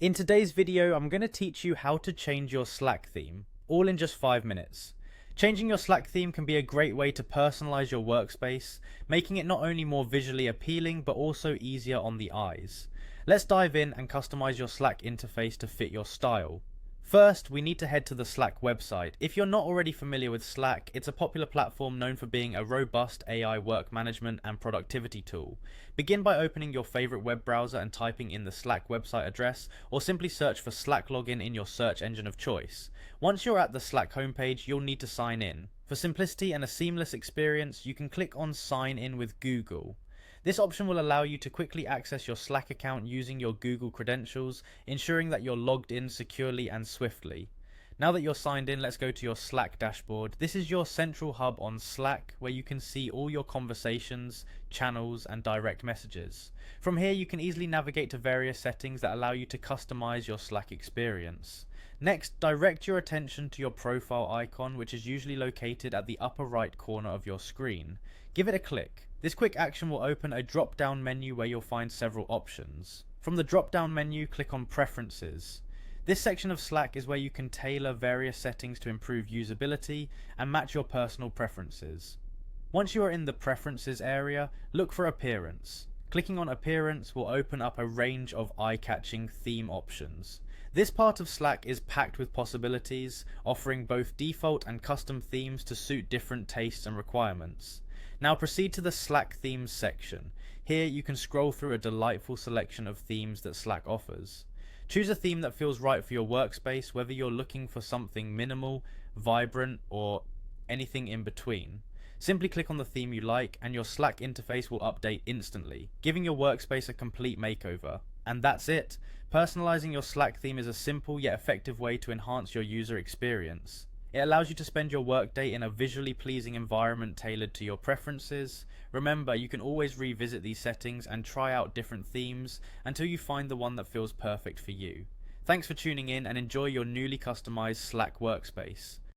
In today's video, I'm going to teach you how to change your Slack theme, all in just 5 minutes. Changing your Slack theme can be a great way to personalize your workspace, making it not only more visually appealing but also easier on the eyes. Let's dive in and customize your Slack interface to fit your style. First, we need to head to the Slack website. If you're not already familiar with Slack, it's a popular platform known for being a robust AI work management and productivity tool. Begin by opening your favorite web browser and typing in the Slack website address, or simply search for Slack login in your search engine of choice. Once you're at the Slack homepage, you'll need to sign in. For simplicity and a seamless experience, you can click on Sign In with Google. This option will allow you to quickly access your Slack account using your Google credentials, ensuring that you're logged in securely and swiftly. Now that you're signed in, let's go to your Slack dashboard. This is your central hub on Slack, where you can see all your conversations, channels, and direct messages. From here, you can easily navigate to various settings that allow you to customize your Slack experience. Next, direct your attention to your profile icon, which is usually located at the upper right corner of your screen. Give it a click. This quick action will open a drop-down menu where you'll find several options. From the drop-down menu, click on Preferences. This section of Slack is where you can tailor various settings to improve usability and match your personal preferences. Once you are in the Preferences area, look for Appearance. Clicking on Appearance will open up a range of eye-catching theme options. This part of Slack is packed with possibilities, offering both default and custom themes to suit different tastes and requirements. Now proceed to the Slack Themes section. Here you can scroll through a delightful selection of themes that Slack offers. Choose a theme that feels right for your workspace, whether you're looking for something minimal, vibrant, or anything in between. Simply click on the theme you like and your Slack interface will update instantly, giving your workspace a complete makeover. And that's it! Personalizing your Slack theme is a simple yet effective way to enhance your user experience. It allows you to spend your workday in a visually pleasing environment tailored to your preferences. Remember, you can always revisit these settings and try out different themes until you find the one that feels perfect for you. Thanks for tuning in and enjoy your newly customized Slack workspace.